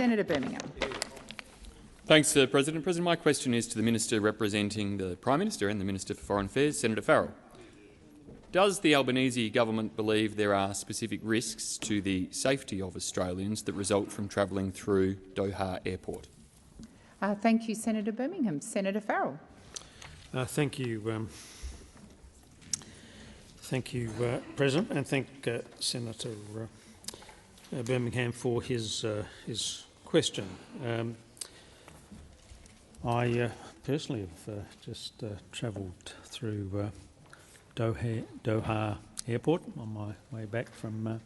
Senator Birmingham. Thanks, President. President, my question is to the Minister representing the Prime Minister and the Minister for Foreign Affairs, Senator Farrell. Does the Albanese government believe there are specific risks to the safety of Australians that result from travelling through Doha Airport? Thank you, Senator Birmingham. Senator Farrell. Thank you, President, and thank Senator Birmingham for his question. I personally have just travelled through Doha Airport on my way back from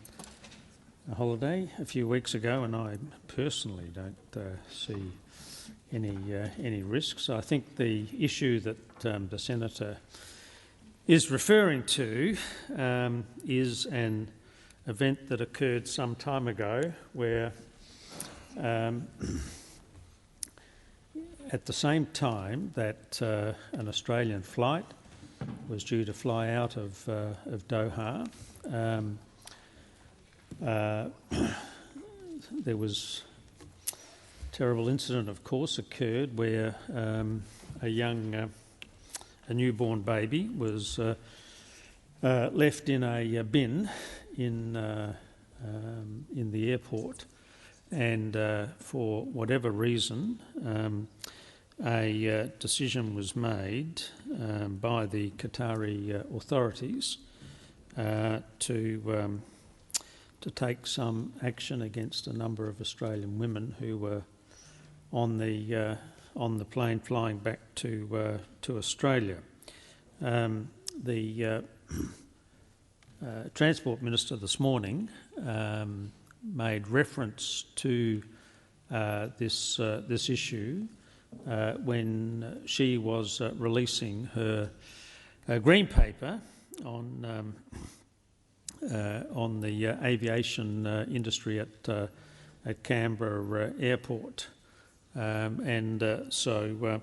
a holiday a few weeks ago, and I personally don't see any risks. I think the issue that the Senator is referring to is an event that occurred some time ago where at the same time that an Australian flight was due to fly out of Doha, there was a terrible incident, of course, occurred where a newborn baby was left in a bin in the airport, and for whatever reason, a decision was made by the Qatari authorities to take some action against a number of Australian women who were on the plane flying back to Australia. The Transport Minister this morning made reference to this issue when she was releasing her green paper on the aviation industry at Canberra Airport, so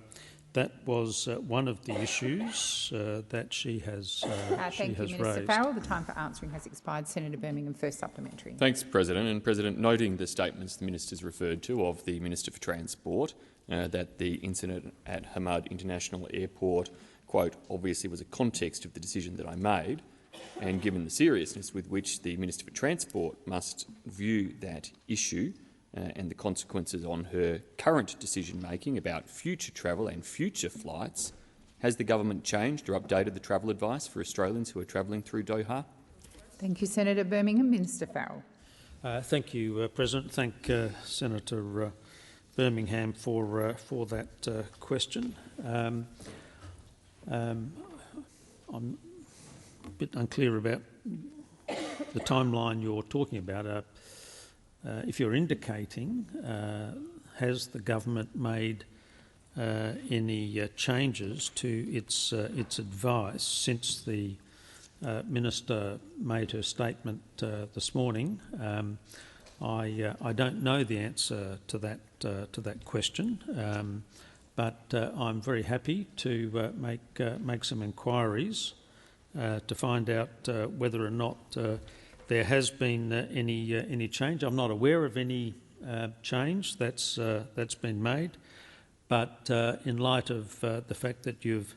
that was one of the issues that she has Thank you, Minister raised. Farrell. The time for answering has expired. Senator Birmingham, first supplementary. Thanks, President. And President, noting the statements the Minister's referred to of the Minister for Transport, that the incident at Hamad International Airport, quote, obviously was a context of the decision that I made, and given the seriousness with which the Minister for Transport must view that issue, and the consequences on her current decision-making about future travel and future flights, has the government changed or updated the travel advice for Australians who are travelling through Doha? Thank you, Senator Birmingham. Minister Farrell. Thank you, President. Thank Senator Birmingham for that question. I'm a bit unclear about the timeline you're talking about. If you're indicating, has the government made any changes to its advice since the Minister made her statement this morning? I don't know the answer to that question, but I'm very happy to make some inquiries to find out whether or not there has been any change. I'm not aware of any change that's been made, but in light of the fact that you've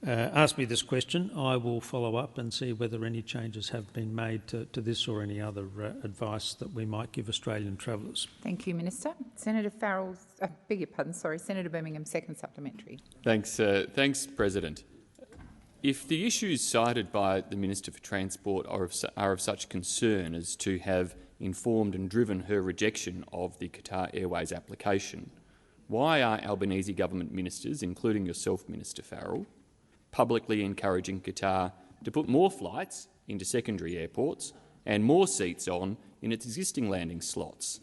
asked me this question, I will follow up and see whether any changes have been made to this or any other advice that we might give Australian travellers. Thank you, Minister. Senator Farrell, beg your pardon, sorry, Senator Birmingham, second supplementary. Thanks, President. If the issues cited by the Minister for Transport are of such concern as to have informed and driven her rejection of the Qatar Airways application, why are Albanese government ministers, including yourself, Minister Farrell, publicly encouraging Qatar to put more flights into secondary airports and more seats in its existing landing slots?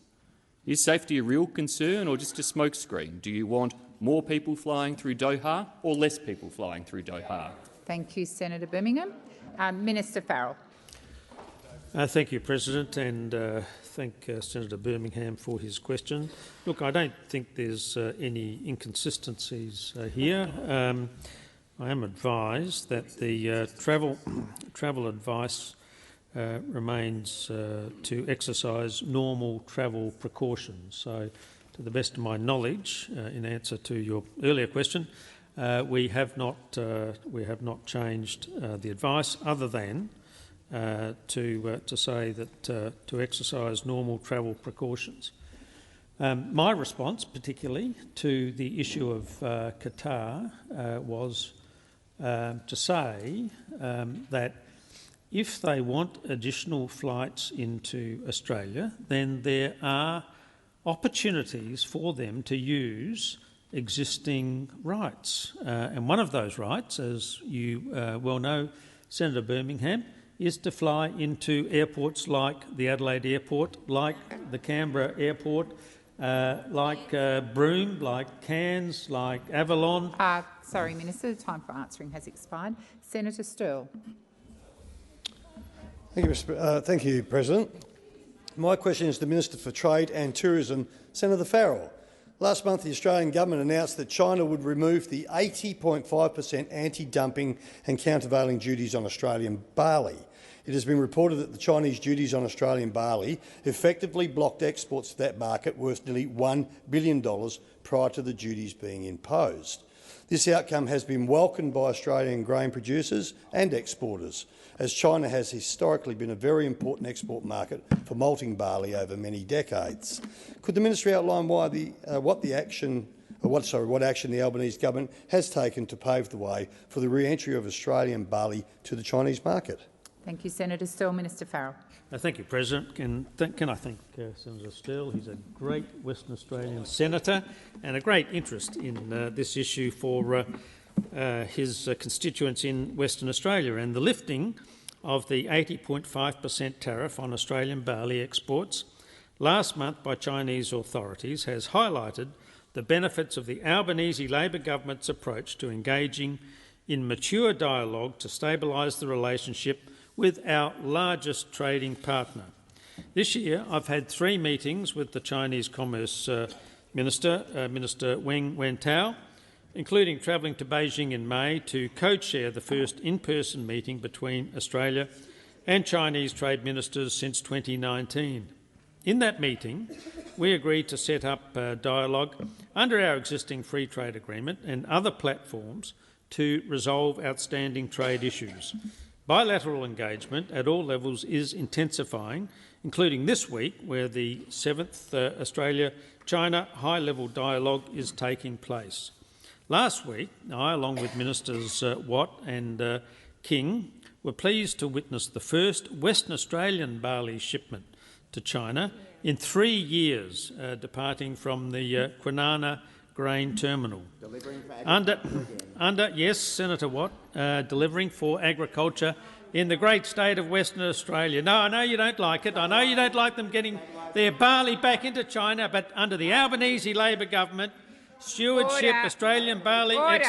Is safety a real concern or just a smokescreen? Do you want more people flying through Doha or less people flying through Doha? Thank you, Senator Birmingham. Minister Farrell. Thank you, President, and thank Senator Birmingham for his question. Look, I don't think there's any inconsistencies here. I am advised that the travel advice remains to exercise normal travel precautions. So, to the best of my knowledge, in answer to your earlier question, we have not changed the advice, other than to say that to exercise normal travel precautions. My response, particularly to the issue of Qatar, was to say that if they want additional flights into Australia, then there are opportunities for them to use existing rights. And one of those rights, as you well know, Senator Birmingham, is to fly into airports like the Adelaide Airport, like the Canberra Airport, like Broome, like Cairns, like Avalon. Sorry, Minister, the time for answering has expired. Senator Sterle. Thank you, President. My question is to the Minister for Trade and Tourism, Senator Farrell. Last month, the Australian government announced that China would remove the 80.5% anti-dumping and countervailing duties on Australian barley. It has been reported that the Chinese duties on Australian barley effectively blocked exports to that market worth nearly $1 billion prior to the duties being imposed. This outcome has been welcomed by Australian grain producers and exporters, as China has historically been a very important export market for malting barley over many decades. Could the Ministry outline what action the Albanese government has taken to pave the way for the re-entry of Australian barley to the Chinese market? Thank you, Senator Sterle. Minister Farrell. Thank you, President. Can I thank Senator Sterle? He's a great Western Australian senator and a great interest in this issue for his constituents in Western Australia. And the lifting of the 80.5% tariff on Australian barley exports last month by Chinese authorities has highlighted the benefits of the Albanese Labor government's approach to engaging in mature dialogue to stabilise the relationship with our largest trading partner. This year, I've had 3 meetings with the Chinese Commerce Minister, Minister Weng Wentao, including travelling to Beijing in May to co-chair the first in-person meeting between Australia and Chinese trade ministers since 2019. In that meeting, we agreed to set up dialogue under our existing free trade agreement and other platforms to resolve outstanding trade issues. Bilateral engagement at all levels is intensifying, including this week, where the 7th Australia-China high-level dialogue is taking place. Last week, I, along with Ministers Watt and King, were pleased to witness the first Western Australian barley shipment to China in 3 years, departing from the Kwinana grain terminal. Yes, Senator Watt, delivering for agriculture in the great state of Western Australia. No, I know you don't like it. I know you don't like them getting their barley back into China, but under the Albanese Labor government, stewardship, Australian barley... Order.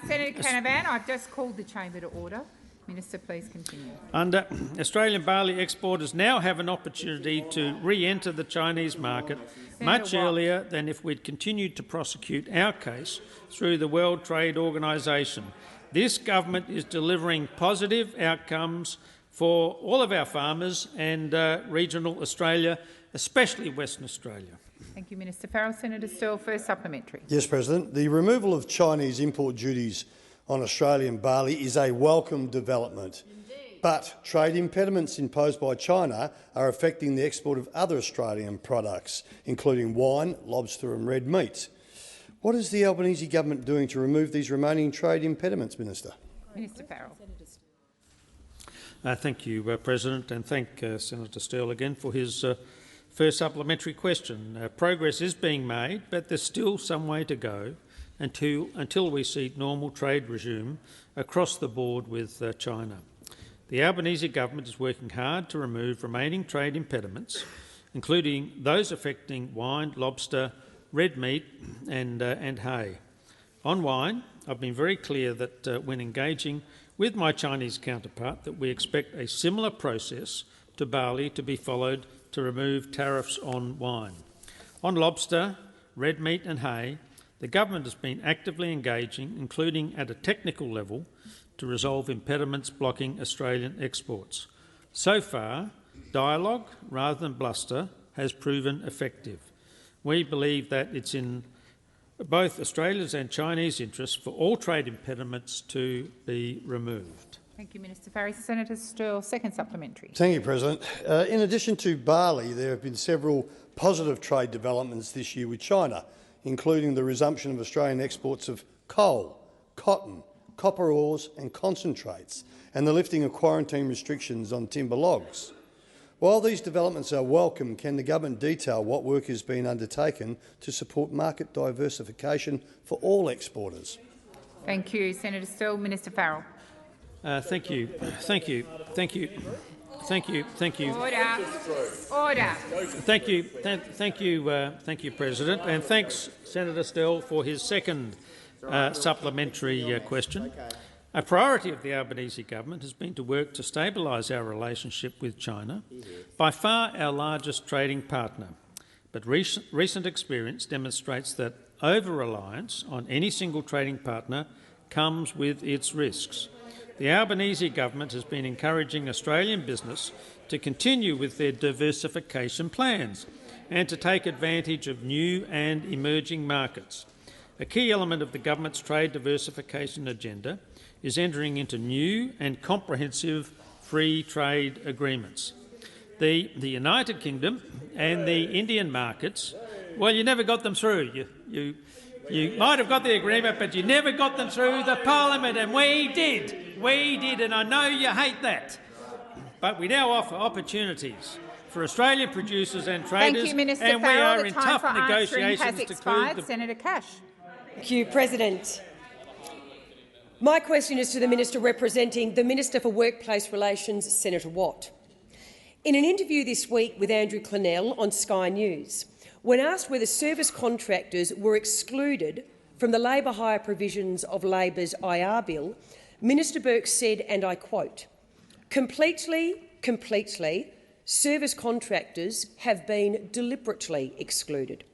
Senator Canavan, I've just called the chamber to order. Minister, please continue. Under Australian barley exporters now have an opportunity to re-enter the Chinese market much earlier than if we'd continued to prosecute our case through the World Trade Organisation. This government is delivering positive outcomes for all of our farmers and regional Australia, especially Western Australia. Thank you, Minister Farrell. Senator Sterle, first supplementary. Yes, President. The removal of Chinese import duties on Australian barley is a welcome development. Indeed. But trade impediments imposed by China are affecting the export of other Australian products, including wine, lobster and red meat. What is the Albanese government doing to remove these remaining trade impediments, Minister? Minister Farrell. Thank you, President, and thank Senator Sterle again for his first supplementary question. Progress is being made, but there's still some way to go until we see normal trade resume across the board with China. The Albanese government is working hard to remove remaining trade impediments, including those affecting wine, lobster, red meat and hay. On wine, I've been very clear that when engaging with my Chinese counterpart that we expect a similar process to barley to be followed to remove tariffs on wine. On lobster, red meat and hay, the government has been actively engaging, including at a technical level, to resolve impediments blocking Australian exports. So far, dialogue rather than bluster has proven effective. We believe that it's in both Australia's and Chinese interests for all trade impediments to be removed. Thank you, Minister Farrell. Senator Sterle, second supplementary. Thank you, President. In addition to barley, there have been several positive trade developments this year with China, including the resumption of Australian exports of coal, cotton, copper ores and concentrates, and the lifting of quarantine restrictions on timber logs. While these developments are welcome, can the government detail what work has been undertaken to support market diversification for all exporters? Thank you, Senator Sterle. Minister Farrell. Thank you. Order. Thank you, President, and thanks, Senator Sterle, for his second supplementary question. A priority of the Albanese government has been to work to stabilise our relationship with China, by far our largest trading partner. But recent experience demonstrates that over-reliance on any single trading partner comes with its risks. The Albanese government has been encouraging Australian business to continue with their diversification plans and to take advantage of new and emerging markets. A key element of the government's trade diversification agenda is entering into new and comprehensive free trade agreements. The United Kingdom and the Indian markets, well, you never got them through. You might have got the agreement, but you never got them through the parliament, and we did. We did, and I know you hate that. But we now offer opportunities for Australian producers and traders, Thank you, Minister and Farrell. we are the in time tough for negotiations has to expired. conclude. Senator Cash. Thank you, President. My question is to the Minister representing the Minister for Workplace Relations, Senator Watt. In an interview this week with Andrew Clennell on Sky News, when asked whether service contractors were excluded from the labour hire provisions of Labor's IR bill, Minister Burke said, and I quote, completely, service contractors have been deliberately excluded.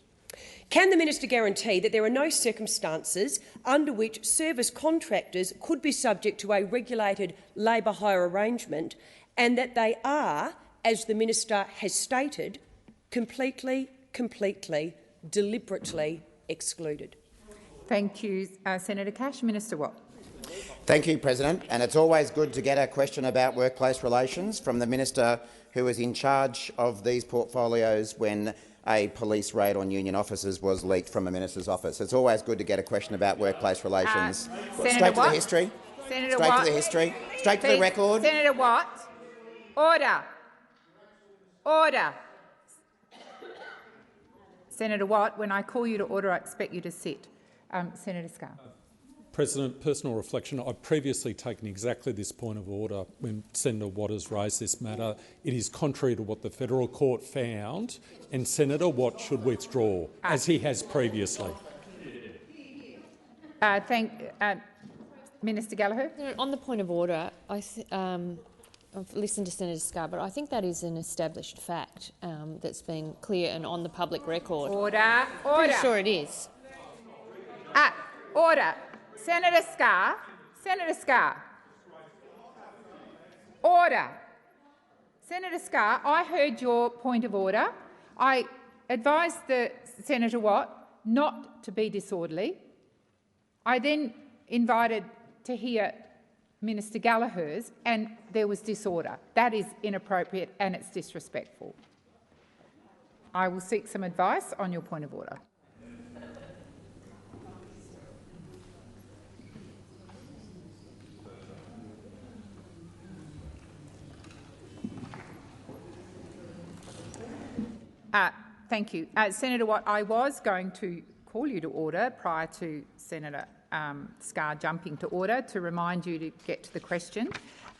Can the Minister guarantee that there are no circumstances under which service contractors could be subject to a regulated labour hire arrangement and that they are, as the Minister has stated, completely, deliberately excluded? Thank you, Senator Cash. Minister Watt. Thank you, President. And it's always good to get a question about workplace relations from the Minister who was in charge of these portfolios when a police raid on union officers was leaked from a minister's office. It's always good to get a question about workplace relations. Straight to the history. Senator Straight Watt. to the history. Straight to the record. Senator Watt. Order. Senator Watt, when I call you to order, I expect you to sit. Senator Scarr. President, personal reflection. I've previously taken exactly this point of order when Senator Watt has raised this matter. It is contrary to what the federal court found, and Senator Watt should withdraw, as he has previously. Minister Gallagher. On the point of order, I've listened to Senator Scarr, but I think that is an established fact that's been clear and on the public record. Order. Pretty sure it is. Order. Senator Scarr. Order. Senator Scarr, I heard your point of order. I advised Senator Watt not to be disorderly. I then invited to hear Minister Gallagher's, and there was disorder. That is inappropriate and it's disrespectful. I will seek some advice on your point of order. Thank you. Senator Watt, I was going to call you to order prior to Senator Scarr jumping to order to remind you to get to the question.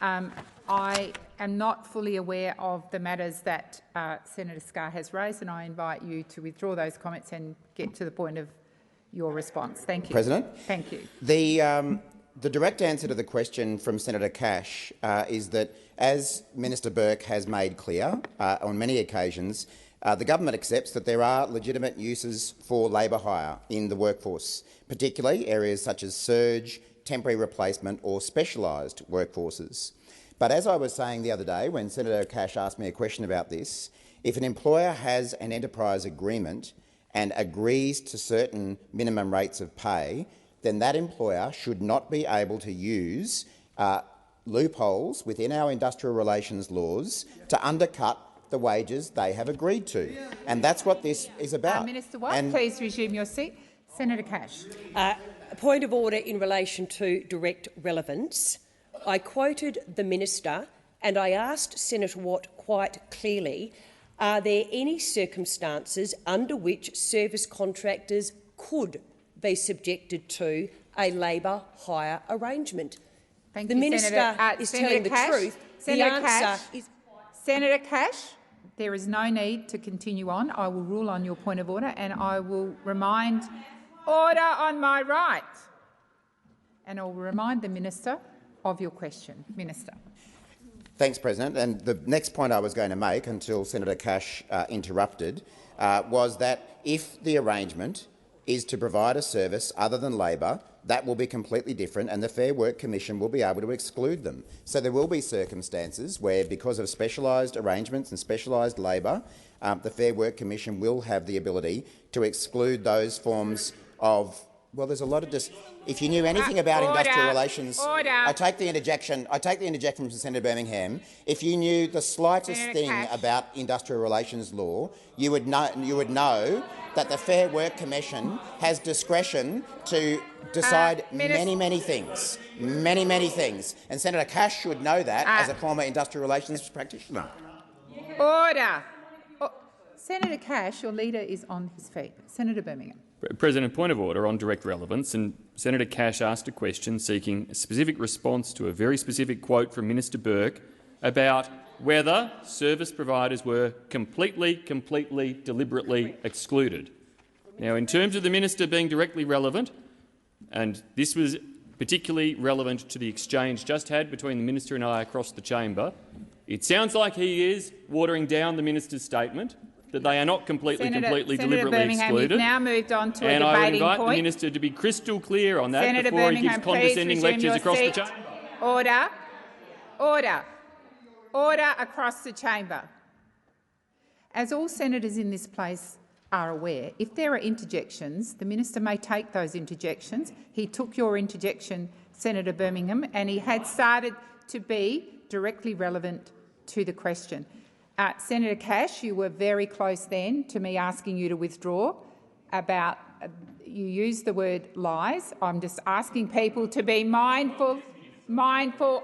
I am not fully aware of the matters that Senator Scarr has raised, and I invite you to withdraw those comments and get to the point of your response. Thank you. President. Thank you. The direct answer to the question from Senator Cash is that, as Minister Burke has made clear on many occasions, the government accepts that there are legitimate uses for labour hire in the workforce, particularly areas such as surge, temporary replacement or specialised workforces. But as I was saying the other day when Senator Cash asked me a question about this, if an employer has an enterprise agreement and agrees to certain minimum rates of pay, then that employer should not be able to use loopholes within our industrial relations laws to undercut the wages they have agreed to. And that's what this is about. Minister Watt, please resume your seat. Senator Cash. A point of order in relation to direct relevance. I quoted the minister and I asked Senator Watt quite clearly, are there any circumstances under which service contractors could be subjected to a labour hire arrangement? Thank the you, minister Senator, is Senator telling Cash, the truth. Senator the answer is Senator Cash, there is no need to continue on. I will rule on your point of order and I will remind order on my right. And I will remind the minister of your question. Minister. Thanks, President. And the next point I was going to make, until Senator Cash interrupted, was that if the arrangement is to provide a service other than labour, that will be completely different and the Fair Work Commission will be able to exclude them. So there will be circumstances where, because of specialised arrangements and specialised labour, the Fair Work Commission will have the ability to exclude those forms of— well, there's a lot of— if you knew anything about industrial relations— I take the interjection from Senator Birmingham. If you knew the slightest thing about industrial relations law, you would know that the Fair Work Commission has discretion to decide many things. And Senator Cash should know that as a former industrial relations practitioner. Order. Senator Cash, your leader is on his feet. Senator Birmingham. President, point of order on direct relevance, and Senator Cash asked a question seeking a specific response to a very specific quote from Minister Burke about whether service providers were completely, deliberately excluded. Now, in terms of the minister being directly relevant, and this was particularly relevant to the exchange just had between the minister and I across the chamber, it sounds like he is watering down the minister's statement that they are not completely, deliberately excluded. You've now moved on to a and debating I would invite point. the minister to be crystal clear on that Senator before Birmingham, he gives condescending lectures across the chamber. Order. Order. Order across the chamber. As all senators in this place are aware, if there are interjections, the minister may take those interjections. He took your interjection, Senator Birmingham, and he had started to be directly relevant to the question. Senator Cash, you were very close then to me asking you to withdraw about you used the word lies. I'm just asking people to be mindful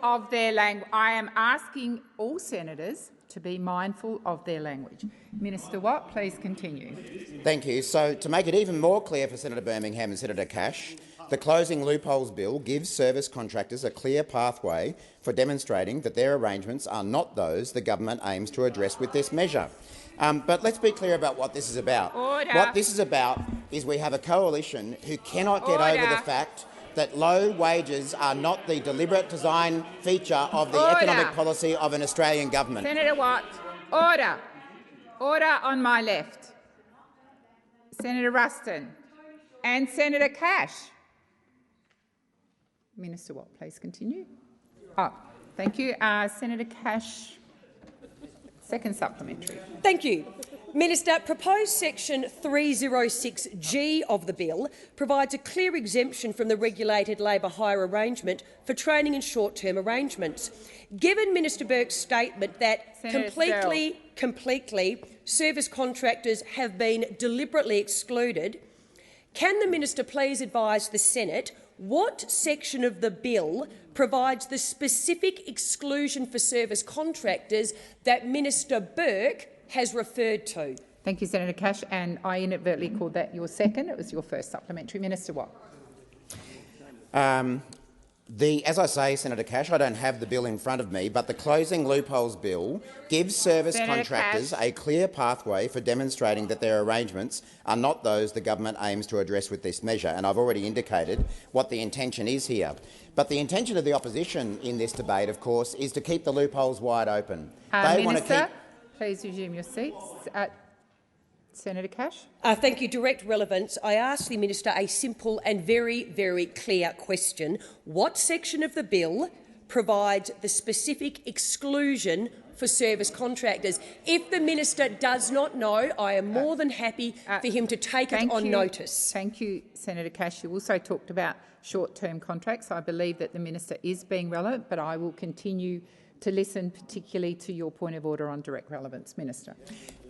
of their language. I am asking all senators to be mindful of their language. Minister Watt, please continue. Thank you. So, to make it even more clear for Senator Birmingham and Senator Cash, the Closing Loopholes Bill gives service contractors a clear pathway for demonstrating that their arrangements are not those the government aims to address with this measure. But let's be clear about what this is about. Order. What this is about is we have a coalition who cannot get over the fact that low wages are not the deliberate design feature of the economic policy of an Australian government. Senator Watt, order. Order on my left. Senator Ruston and Senator Cash. Minister Watt, please continue. Thank you. Senator Cash, second supplementary. Thank you. Minister, proposed section 306G of the bill provides a clear exemption from the regulated labour hire arrangement for training and short-term arrangements. Given Minister Burke's statement that completely service contractors have been deliberately excluded, can the minister please advise the Senate what section of the bill provides the specific exclusion for service contractors that Minister Burke has referred to? Thank you, Senator Cash, and I inadvertently called that your second. It was your first supplementary. Minister Watt. As I say, Senator Cash, I don't have the bill in front of me, but the Closing Loopholes Bill gives service contractors a clear pathway for demonstrating that their arrangements are not those the government aims to address with this measure, and I've already indicated what the intention is here. But the intention of the opposition in this debate, of course, is to keep the loopholes wide open. Minister, please resume your seats. Senator Cash. Thank you. Direct relevance. I asked the minister a simple and very, very clear question. What section of the bill provides the specific exclusion for service contractors? If the minister does not know, I am more than happy for him to take it on notice. Thank you, Senator Cash. You also talked about short-term contracts. I believe that the minister is being relevant, but I will continue to listen particularly to your point of order on direct relevance. Minister.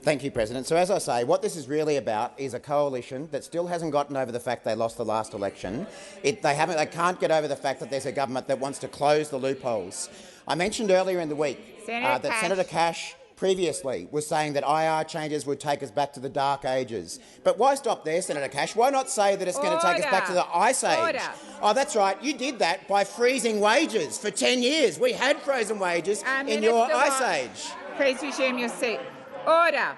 Thank you, President. So, as I say, what this is really about is a coalition that still hasn't gotten over the fact they lost the last election. They can't get over the fact that there's a government that wants to close the loopholes. I mentioned earlier in the week that Senator Cash previously was saying that IR changes would take us back to the dark ages. But why stop there, Senator Cash? Why not say that it's going to take us back to the ice age? Oh, that's right. You did that by freezing wages for 10 years. We had frozen wages in your ice age. Please resume your seat. Order.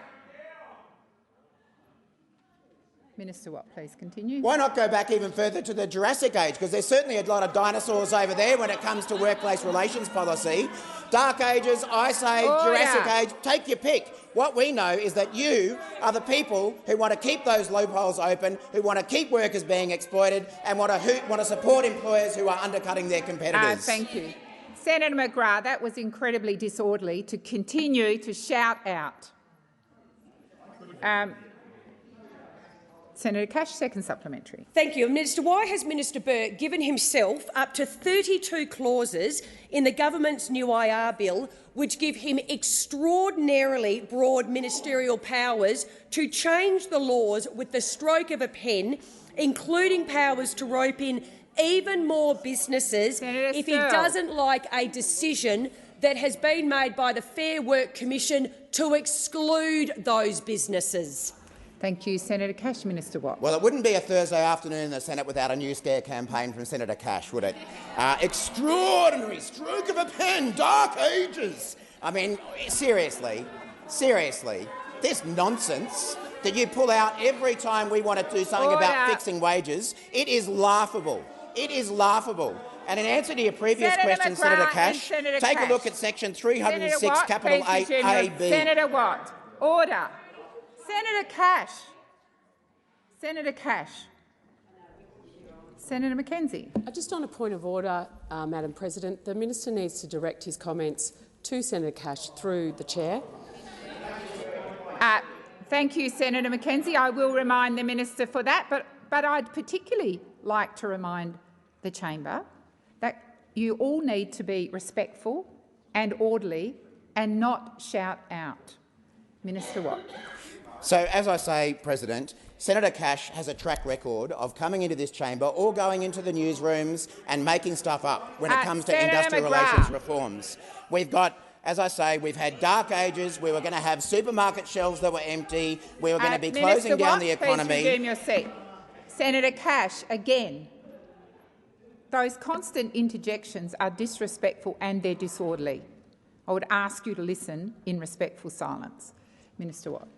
Minister Watt, please continue. Why not go back even further to the Jurassic Age? Because there's certainly a lot of dinosaurs over there when it comes to workplace relations policy. Dark Ages, Ice Age, Jurassic Age, take your pick. What we know is that you are the people who want to keep those loopholes open, who want to keep workers being exploited and want to support employers who are undercutting their competitors. Thank you. Senator McGrath, that was incredibly disorderly to continue to shout out. Senator Cash, second supplementary. Thank you. Minister, why has Minister Burke given himself up to 32 clauses in the government's new IR bill which give him extraordinarily broad ministerial powers to change the laws with the stroke of a pen, including powers to rope in even more businesses if he doesn't like a decision that has been made by the Fair Work Commission to exclude those businesses? Thank you. Senator Cash. Minister Watt. Well, it wouldn't be a Thursday afternoon in the Senate without a new scare campaign from Senator Cash, would it? Extraordinary stroke of a pen, dark ages. I mean, seriously, this nonsense that you pull out every time we want to do something about fixing wages, it is laughable. It is laughable. And in answer to your previous question, Senator Cash, take a look at section 306, capital 8AB. Senator Watt. Order. Senator Cash. Senator Cash. Senator Mackenzie. Just on a point of order, Madam President, the minister needs to direct his comments to Senator Cash through the chair. Thank you, Senator Mackenzie. I will remind the minister for that, but I'd particularly like to remind the chamber that you all need to be respectful and orderly and not shout out. Minister Watt. So, as I say, President, Senator Cash has a track record of coming into this chamber or going into the newsrooms and making stuff up when it comes to industrial relations reforms. We've got, as I say, we've had dark ages. We were going to have supermarket shelves that were empty. We were going to be closing down the economy. Please resume your seat. Senator Cash, again, those constant interjections are disrespectful and they're disorderly. I would ask you to listen in respectful silence. Minister Watt.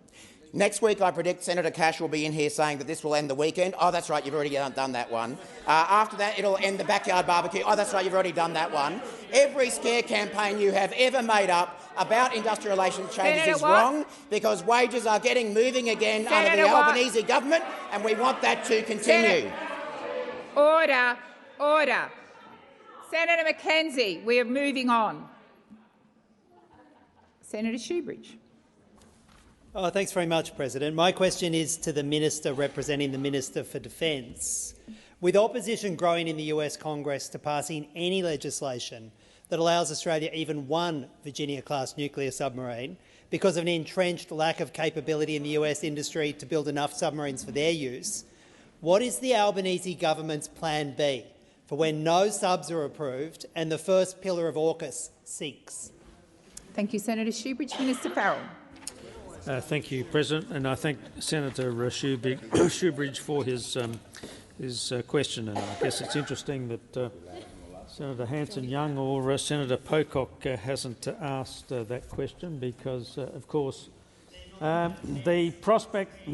Next week, I predict Senator Cash will be in here saying that this will end the weekend. Oh, that's right, you've already done that one. After that, it'll end the backyard barbecue. Oh, that's right, you've already done that one. Every scare campaign you have ever made up about industrial relations changes is wrong because wages are moving again under the Albanese government, and we want that to continue. Order. Order. Senator Mackenzie, we are moving on. Senator Shoebridge. Oh, thanks very much, President. My question is to the Minister representing the Minister for Defence. With opposition growing in the US Congress to passing any legislation that allows Australia even one Virginia-class nuclear submarine because of an entrenched lack of capability in the US industry to build enough submarines for their use, what is the Albanese government's plan B for when no subs are approved and the first pillar of AUKUS sinks? Thank you, Senator Shoebridge. Minister Farrell. Thank you, President, and I thank Senator Shoebridge for his question. And I guess it's interesting that Senator Hanson-Young or Senator Pocock hasn't asked that question because, of course, the prospect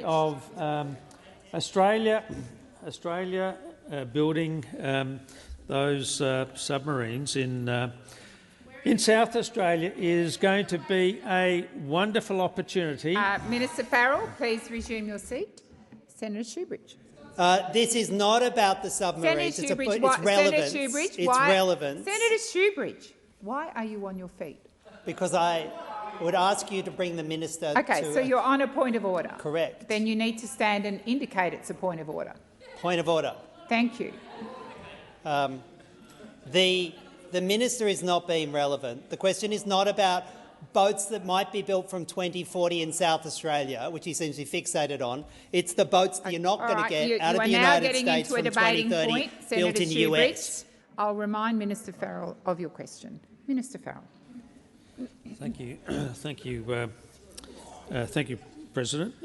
of Australia building those submarines in in South Australia is going to be a wonderful opportunity. Minister Farrell, please resume your seat. Senator Shoebridge. This is not about the submarines. Senator Shoebridge, it's relevance. Senator Shoebridge, it's why, relevance. Senator Shoebridge, why are you on your feet? Because I would ask you to bring the minister Okay, to... so you're on a point of order. Correct. Then you need to stand and indicate it's a point of order. Point of order. Thank you. The minister is not being relevant. The question is not about boats that might be built from 2040 in South Australia, which he seems to be fixated on. It's the boats that you're not going to get out of the United States from 2030 built in the US. I'll remind Minister Farrell of your question. Minister Farrell. Thank you. Thank you. Thank you, President.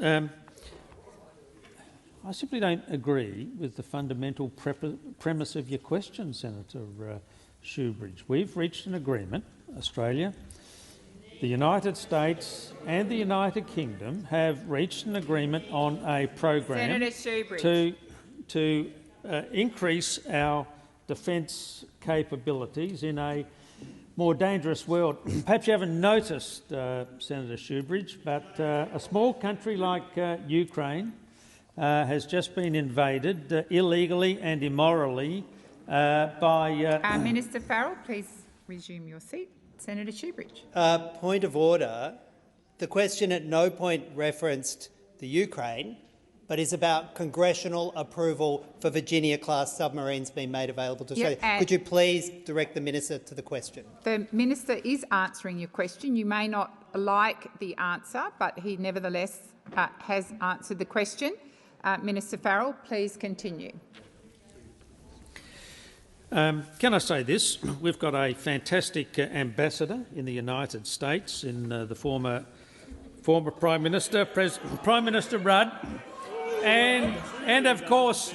I simply don't agree with the fundamental premise of your question, Senator Shoebridge. We've reached an agreement, Australia, the United States and the United Kingdom have reached an agreement on a program to increase our defence capabilities in a more dangerous world. Perhaps you haven't noticed, Senator Shoebridge, but a small country like Ukraine has just been invaded illegally and immorally by... Minister Farrell, please resume your seat. Senator Shoebridge. Point of order. The question at no point referenced the Ukraine, but is about congressional approval for Virginia-class submarines being made available to Australia. Could you please direct the minister to the question? The minister is answering your question. You may not like the answer, but he nevertheless has answered the question. Minister Farrell, please continue. Can I say this? We've got a fantastic ambassador in the United States, in the former Prime Minister, Prime Minister Rudd, and of course,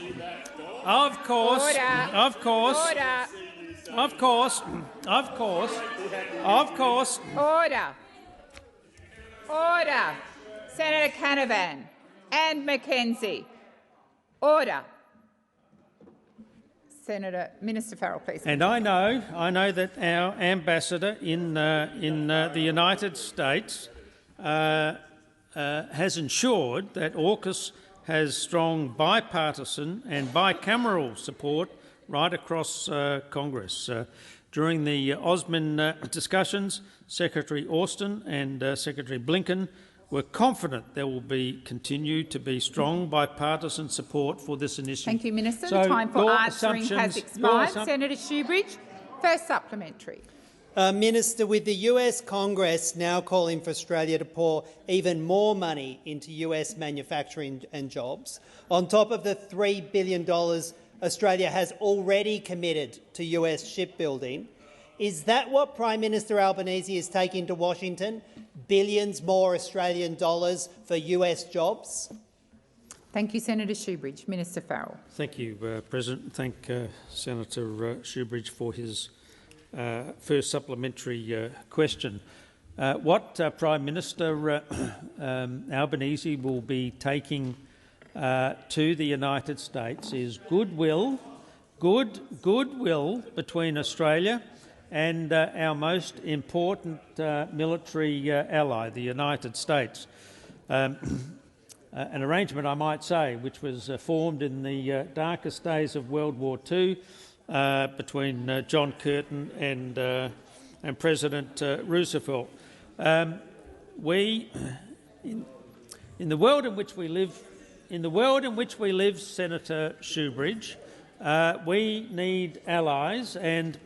Order. Senator Canavan and McKenzie. Order. Minister Farrell, please. And I know that our ambassador in the United States has ensured that AUKUS has strong bipartisan and bicameral support right across Congress. During the Osman discussions, Secretary Austin and Secretary Blinken were confident there will continue to be strong bipartisan support for this initiative. Thank you, Minister. So the time for answering has expired. Senator Shoebridge, first supplementary. Minister, with the US Congress now calling for Australia to pour even more money into US manufacturing and jobs, on top of the $3 billion Australia has already committed to US shipbuilding, is that what Prime Minister Albanese is taking to Washington? Billions more Australian dollars for US jobs? Thank you, Senator Shoebridge. Minister Farrell. Thank you, President. Thank Senator Shoebridge for his first supplementary question. What Prime Minister Albanese will be taking to the United States is goodwill between Australia and our most important military ally, the United States. An arrangement, I might say, which was formed in the darkest days of World War II between John Curtin and President Roosevelt. In the world in which we live, Senator Shoebridge, we need allies and.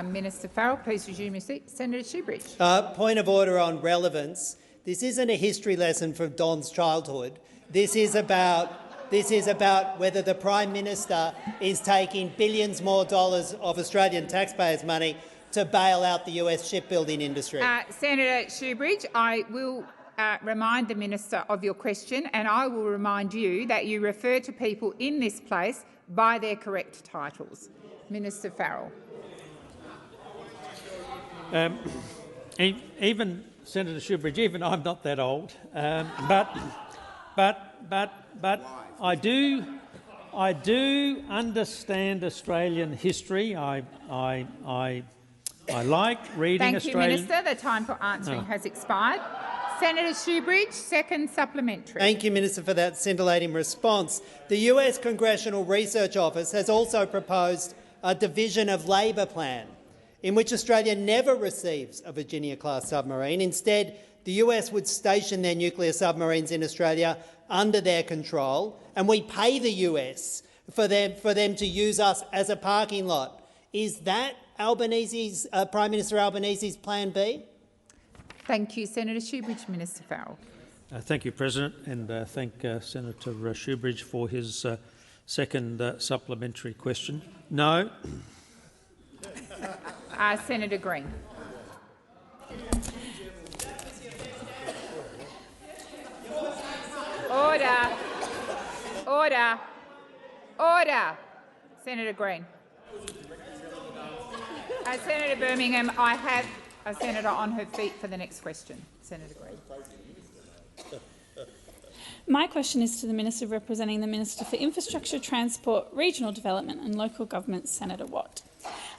Minister Farrell, please resume your seat. Senator Shoebridge. Point of order on relevance. This isn't a history lesson from Don's childhood. This is about whether the Prime Minister is taking billions more dollars of Australian taxpayers' money to bail out the US shipbuilding industry. Senator Shoebridge, I will remind the Minister of your question, and I will remind you that you refer to people in this place by their correct titles. Minister Farrell. Even Senator Shoebridge, even I'm not that old, but I do understand Australian history. I I like reading Thank Australian... you, Minister. The time for answering has expired. Senator Shoebridge, second supplementary. Thank you, Minister, for that scintillating response. The US Congressional Research Office has also proposed a division of labour plan in which Australia never receives a Virginia-class submarine. Instead, the US would station their nuclear submarines in Australia under their control, and we pay the US for them to use us as a parking lot. Is that Albanese's, Prime Minister Albanese's plan B? Thank you, Senator Shoebridge. Minister Farrell. Thank you, President, and thank Senator Shoebridge for his second supplementary question. No. Senator Green. Order. Order. Order. Senator Green. Senator Birmingham, I have a senator on her feet for the next question. Senator Green. My question is to the Minister representing the Minister for Infrastructure, Transport, Regional Development and Local Government, Senator Watt.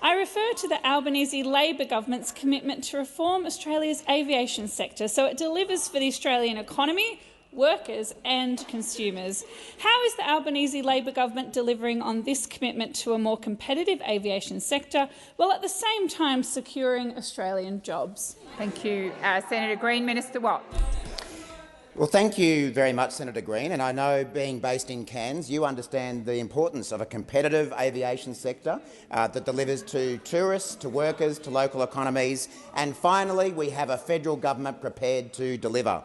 I refer to the Albanese Labor government's commitment to reform Australia's aviation sector so it delivers for the Australian economy, workers and consumers. How is the Albanese Labor government delivering on this commitment to a more competitive aviation sector while at the same time securing Australian jobs? Thank you. Senator Green. Minister Watt. Well, thank you very much, Senator Green, and I know, being based in Cairns, you understand the importance of a competitive aviation sector that delivers to tourists, to workers, to local economies, and finally we have a federal government prepared to deliver.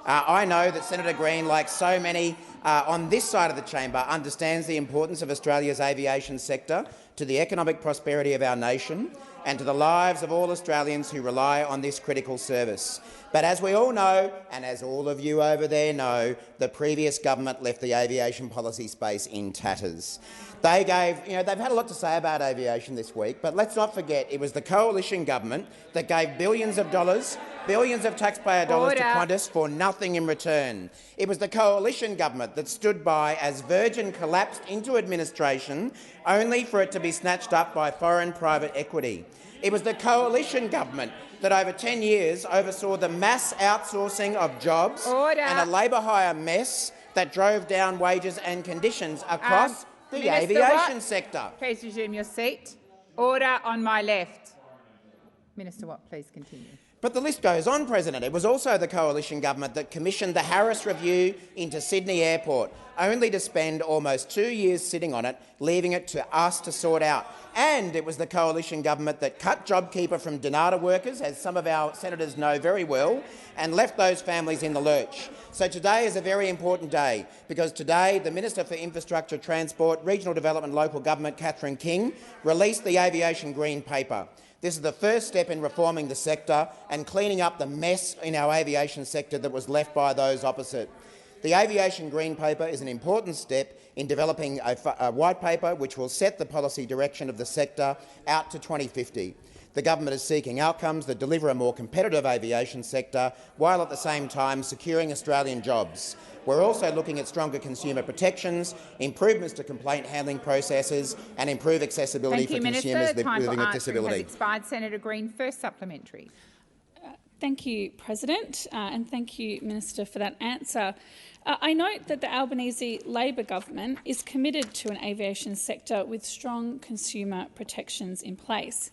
I know that Senator Green, like so many on this side of the chamber, understands the importance of Australia's aviation sector to the economic prosperity of our nation and to the lives of all Australians who rely on this critical service. But as we all know, and as all of you over there know, the previous government left the aviation policy space in tatters. They've had a lot to say about aviation this week, but let's not forget it was the coalition government that gave billions of dollars, billions of taxpayer dollars to Qantas for nothing in return. It was the coalition government that stood by as Virgin collapsed into administration, only for it to be snatched up by foreign private equity. It was the coalition government that over 10 years oversaw the mass outsourcing of jobs and a labour hire mess that drove down wages and conditions across the aviation sector. Please resume your seat. Order on my left. Minister Watt, please continue. But the list goes on, President. It was also the coalition government that commissioned the Harris Review into Sydney Airport, only to spend almost 2 years sitting on it, leaving it to us to sort out. And it was the coalition government that cut JobKeeper from Donata workers, as some of our senators know very well, and left those families in the lurch. So today is a very important day, because today the Minister for Infrastructure, Transport, Regional Development and Local Government, Catherine King, released the Aviation Green Paper. This is the first step in reforming the sector and cleaning up the mess in our aviation sector that was left by those opposite. The Aviation Green Paper is an important step in developing a white paper which will set the policy direction of the sector out to 2050. The government is seeking outcomes that deliver a more competitive aviation sector while at the same time securing Australian jobs. We're also looking at stronger consumer protections, improvements to complaint handling processes and improved accessibility for consumers living with disability. Has expired. Senator Green, first supplementary. Thank you, President, and thank you, Minister, for that answer. I note that the Albanese Labor government is committed to an aviation sector with strong consumer protections in place.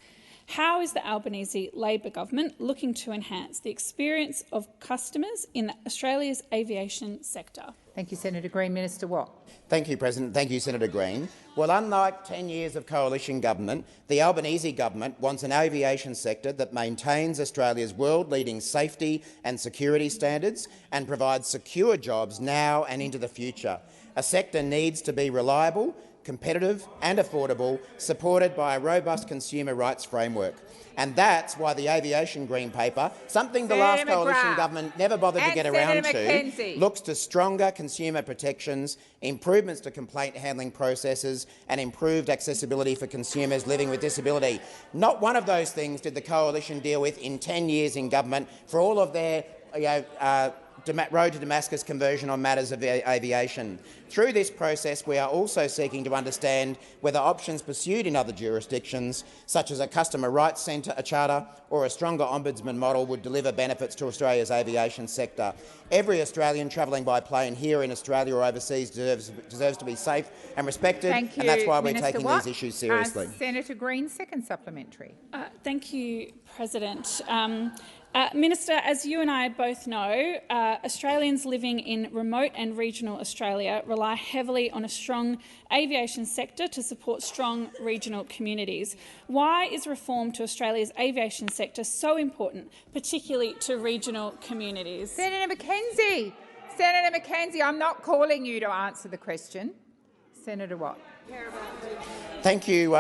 How is the Albanese Labor government looking to enhance the experience of customers in Australia's aviation sector? Thank you, Senator Green. Minister Watt. Thank you, President. Thank you, Senator Green. Well, unlike 10 years of coalition government, the Albanese government wants an aviation sector that maintains Australia's world-leading safety and security standards and provides secure jobs now and into the future. A sector needs to be reliable, competitive and affordable, supported by a robust consumer rights framework. And that's why the Aviation Green Paper, something the last coalition government never bothered to get around to, looks to stronger consumer protections, improvements to complaint handling processes and improved accessibility for consumers living with disability. Not one of those things did the coalition deal with in 10 years in government for all of their Road to Damascus conversion on matters of aviation. Through this process, we are also seeking to understand whether options pursued in other jurisdictions, such as a customer rights centre, a charter or a stronger ombudsman model, would deliver benefits to Australia's aviation sector. Every Australian travelling by plane here in Australia or overseas deserves to be safe and respected, Thank you, and that's why we're Minister taking Watt. these issues seriously. Senator Green, second supplementary. Thank you, President. Minister, as you and I both know, Australians living in remote and regional Australia rely heavily on a strong aviation sector to support strong regional communities. Why is reform to Australia's aviation sector so important, particularly to regional communities? Senator McKenzie. Senator McKenzie, I'm not calling you to answer the question. Senator Watt. Thank you,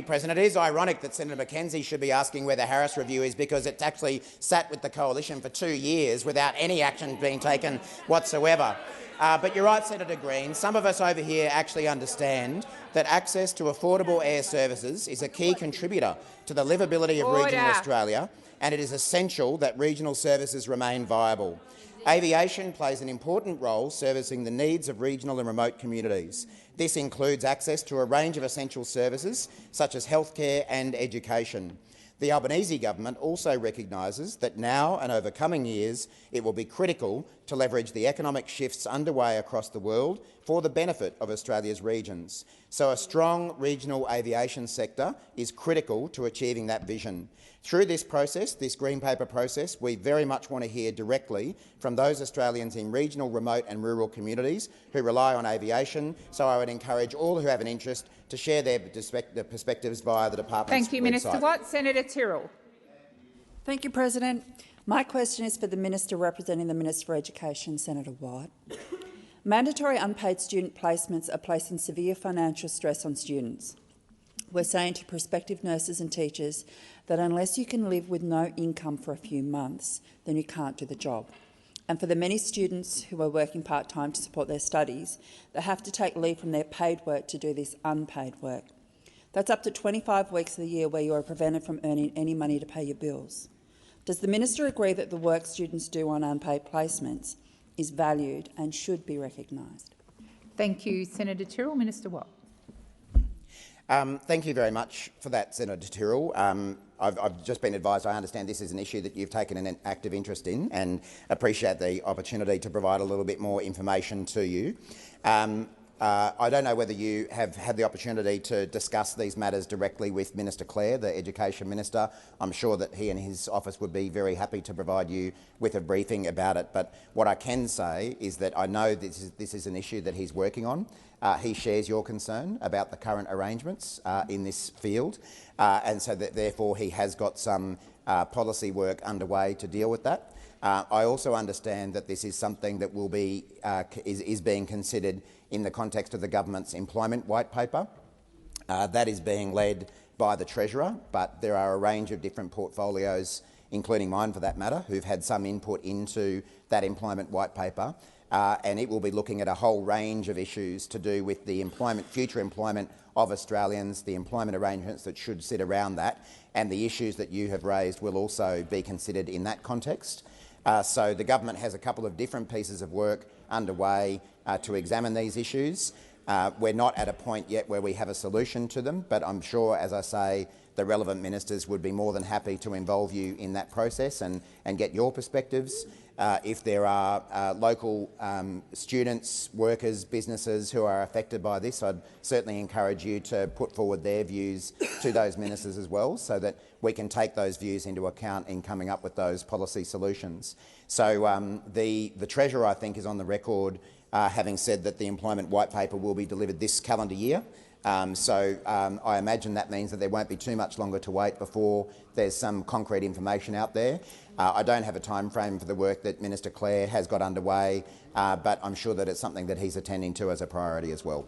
President. It is ironic that Senator McKenzie should be asking where the Harris Review is, because it's actually sat with the coalition for 2 years without any action being taken whatsoever. But you're right, Senator Green. Some of us over here actually understand that access to affordable air services is a key contributor to the livability of regional Australia, and it is essential that regional services remain viable. Aviation plays an important role servicing the needs of regional and remote communities. This includes access to a range of essential services such as healthcare and education. The Albanese government also recognises that now and over coming years it will be critical to leverage the economic shifts underway across the world for the benefit of Australia's regions. So a strong regional aviation sector is critical to achieving that vision. Through this process, this Green Paper process, we very much want to hear directly from those Australians in regional, remote and rural communities who rely on aviation. So I would encourage all who have an interest to share their perspectives via the department's Thank you, website. Minister Watt. Senator Tyrrell. Thank you, President. My question is for the Minister representing the Minister for Education, Senator Watt. Mandatory unpaid student placements are placing severe financial stress on students. We're saying to prospective nurses and teachers that unless you can live with no income for a few months, then you can't do the job. And for the many students who are working part-time to support their studies, they have to take leave from their paid work to do this unpaid work. That's up to 25 weeks of the year where you are prevented from earning any money to pay your bills. Does the Minister agree that the work students do on unpaid placements is valued and should be recognised? Thank you, Senator Tyrrell. Minister Watt. Thank you very much for that, Senator Tyrrell. I've just been advised, I understand this is an issue that you've taken an active interest in, and appreciate the opportunity to provide a little bit more information to you. I don't know whether you have had the opportunity to discuss these matters directly with Minister Clare, the Education Minister. I'm sure that he and his office would be very happy to provide you with a briefing about it. But what I can say is that I know this is an issue that he's working on. He shares your concern about the current arrangements in this field, and so that therefore he has got some policy work underway to deal with that. I also understand that this is something that will be is being considered in the context of the government's employment white paper. That is being led by the Treasurer, but there are a range of different portfolios, including mine for that matter, who've had some input into that employment white paper. And it will be looking at a whole range of issues to do with the future employment of Australians, the employment arrangements that should sit around that, and the issues that you have raised will also be considered in that context. So the government has a couple of different pieces of work underway to examine these issues. We're not at a point yet where we have a solution to them, but I'm sure, as I say, the relevant ministers would be more than happy to involve you in that process and get your perspectives. If there are local students, workers, businesses who are affected by this, I'd certainly encourage you to put forward their views to those ministers as well, so that we can take those views into account in coming up with those policy solutions. So the Treasurer, I think, is on the record having said that the employment white paper will be delivered this calendar year. I imagine that means that there won't be too much longer to wait before there's some concrete information out there. I don't have a time frame for the work that Minister Clare has got underway, but I'm sure that it's something that he's attending to as a priority as well.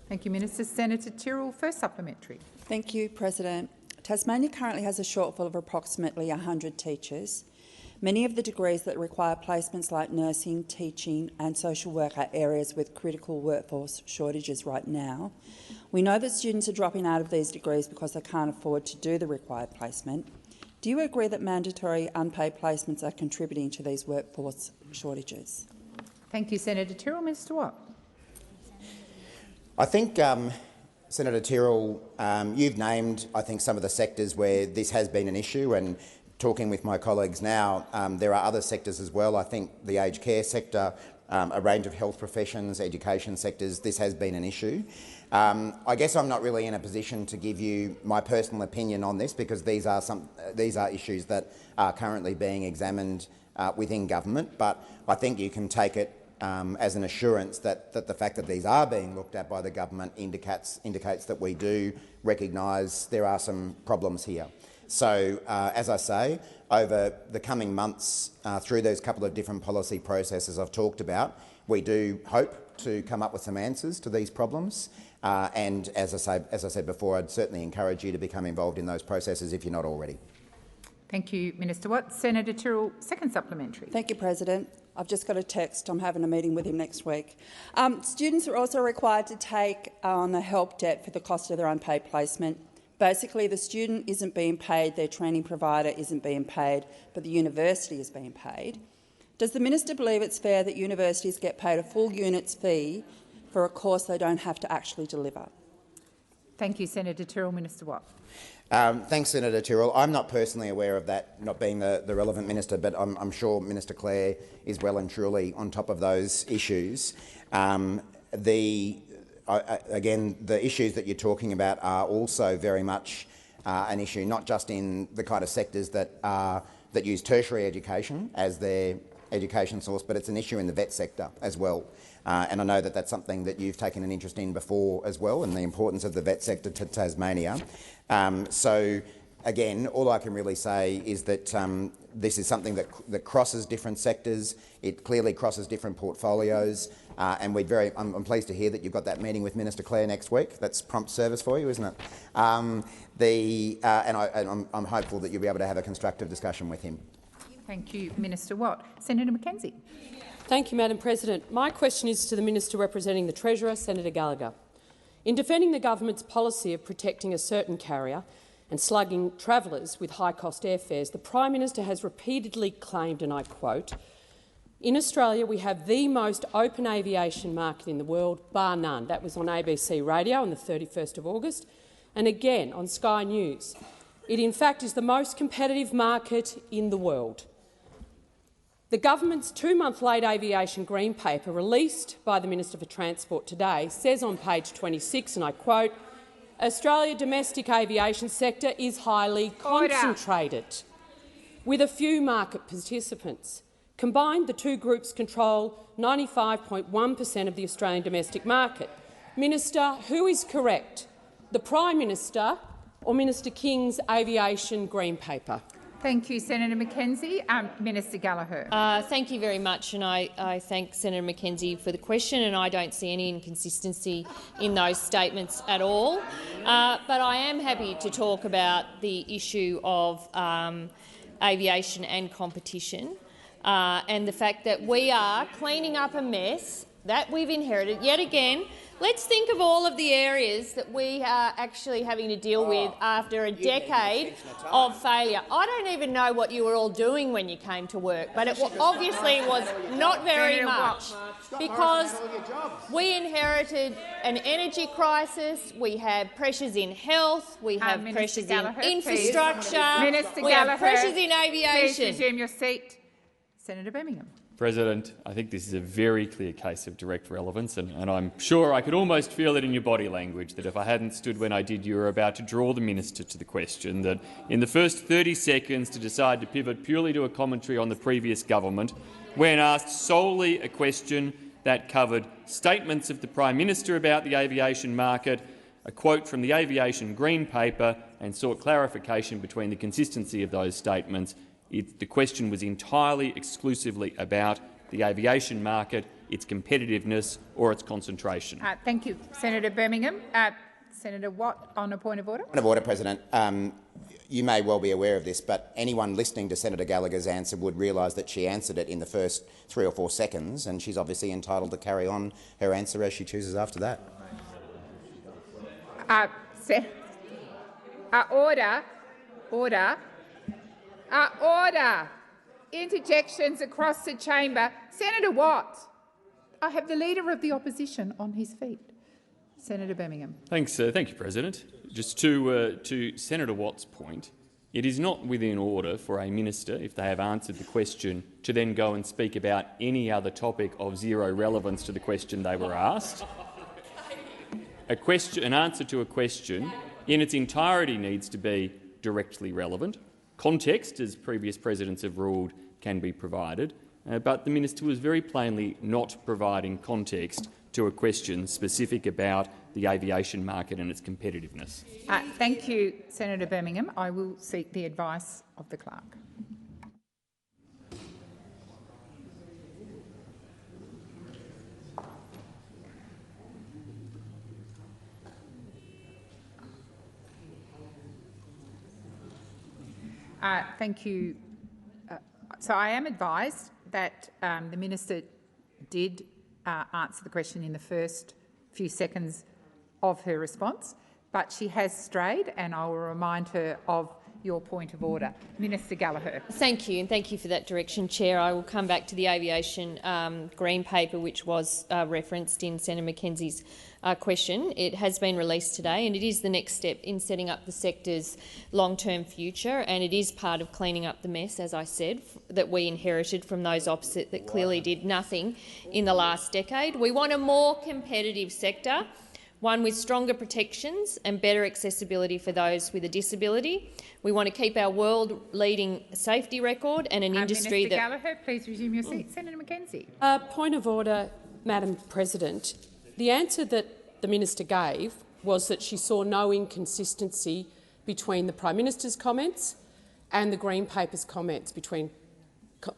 Thank you, Minister. Senator Tyrrell, first supplementary. Thank you, President. Tasmania currently has a shortfall of approximately 100 teachers. Many of the degrees that require placements like nursing, teaching and social work are areas with critical workforce shortages right now. We know that students are dropping out of these degrees because they can't afford to do the required placement. Do you agree that mandatory unpaid placements are contributing to these workforce shortages? Thank you, Senator Tyrrell. Minister Watt. I think, Senator Tyrrell, you've named, I think, some of the sectors where this has been an issue, and talking with my colleagues now, there are other sectors as well. I think the aged care sector, a range of health professions, education sectors, this has been an issue. I guess I'm not really in a position to give you my personal opinion on this, because these are issues that are currently being examined within government. But I think you can take it as an assurance that the fact that these are being looked at by the government indicates that we do recognise there are some problems here. So, as I say, over the coming months, through those couple of different policy processes I've talked about, we do hope to come up with some answers to these problems. And as I said before, I'd certainly encourage you to become involved in those processes if you're not already. Thank you, Minister Watt. Senator Tyrrell, second supplementary. Thank you, President. I've just got a text. I'm having a meeting with him next week. Students are also required to take on a help debt for the cost of their unpaid placement. Basically, the student isn't being paid, their training provider isn't being paid, but the university is being paid. Does the minister believe it's fair that universities get paid a full unit's fee for a course they don't have to actually deliver? Thank you, Senator Tyrrell. Minister Watt. Thanks, Senator Tyrrell. I'm not personally aware of that, not being the relevant minister, but I'm sure Minister Clare is well and truly on top of those issues. Again, the issues that you're talking about are also very much an issue, not just in the kind of sectors that use tertiary education as their education source, but it's an issue in the vet sector as well. And I know that that's something that you've taken an interest in before as well, and the importance of the vet sector to Tasmania. So, again, all I can really say is that this is something that crosses different sectors. It clearly crosses different portfolios, and I'm pleased to hear that you've got that meeting with Minister Clare next week. That's prompt service for you, isn't it? And I'm hopeful that you'll be able to have a constructive discussion with him. Thank you, Minister Watt. Senator McKenzie. Thank you, Madam President. My question is to the Minister representing the Treasurer, Senator Gallagher. In defending the government's policy of protecting a certain carrier and slugging travellers with high-cost airfares, the Prime Minister has repeatedly claimed, and I quote, "In Australia we have the most open aviation market in the world, bar none." That was on ABC Radio on the 31st of August, and again on Sky News. It in fact is the most competitive market in the world. The government's 2-month late aviation green paper, released by the Minister for Transport today, says on page 26, and I quote, "Australia's domestic aviation sector is highly concentrated, with a few market participants. Combined, the two groups control 95.1% of the Australian domestic market." Minister, who is correct, the Prime Minister or Minister King's aviation green paper? Thank you, Senator McKenzie. Minister Gallagher. Thank you very much, and I thank Senator McKenzie for the question, and I don't see any inconsistency in those statements at all. But I am happy to talk about the issue of aviation and competition and the fact that we are cleaning up a mess that we've inherited yet again. Let's think of all of the areas that we are actually having to deal with after a decade of failure. I don't even know what you were all doing when you came to work, but it obviously was not very much, because we inherited an energy crisis, we have pressures in health, we have pressures in infrastructure, we have pressures in aviation. Please resume your seat. Senator Birmingham. President, I think this is a very clear case of direct relevance, and I'm sure I could almost feel it in your body language that if I hadn't stood when I did, you were about to draw the minister to the question, that in the first 30 seconds to decide to pivot purely to a commentary on the previous government, when asked solely a question that covered statements of the Prime Minister about the aviation market, a quote from the Aviation Green Paper, and sought clarification between the consistency of those statements. The question was entirely exclusively about the aviation market, its competitiveness or its concentration. Thank you, Senator Birmingham. Senator Watt, on a point of order. Point of order, President. You may well be aware of this, but anyone listening to Senator Gallagher's answer would realise that she answered it in the first 3 or 4 seconds, and she's obviously entitled to carry on her answer as she chooses after that. Order. Order. Interjections across the chamber. Senator Watt. I have the Leader of the Opposition on his feet. Senator Birmingham. Thank you, President. Just to Senator Watt's point, it is not within order for a minister, if they have answered the question, to then go and speak about any other topic of zero relevance to the question they were asked. An answer to a question in its entirety needs to be directly relevant. Context, as previous presidents have ruled, can be provided, but the minister was very plainly not providing context to a question specific about the aviation market and its competitiveness. Thank you, Senator Birmingham. I will seek the advice of the clerk. Thank you. So I am advised that the minister did answer the question in the first few seconds of her response, but she has strayed, and I will remind her of your point of order. Minister Gallagher. Thank you, and thank you for that direction, Chair. I will come back to the aviation green paper, which was referenced in Senator Mackenzie's question. It has been released today, and it is the next step in setting up the sector's long-term future, and it is part of cleaning up the mess, as I said, that we inherited from those opposite that clearly did nothing in the last decade. We want a more competitive sector, one with stronger protections and better accessibility for those with a disability. We want to keep our world-leading safety record and an industry Minister Gallagher, please resume your seat. Senator Mackenzie. Point of order, Madam President. The answer that the minister gave was that she saw no inconsistency between the Prime Minister's comments and the Green Paper's comments, between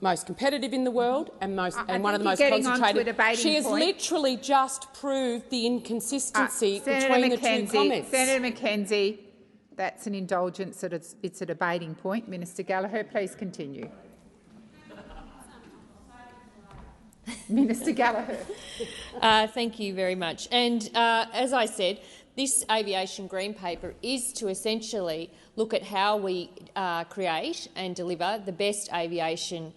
most competitive in the world and one of the most concentrated. She has literally just proved the inconsistency between the two comments. Senator Mackenzie, that's an indulgence. It's a debating point. Minister Gallagher, please continue. Minister Gallagher. Thank you very much. And as I said, this aviation green paper is to essentially look at how we create and deliver the best aviation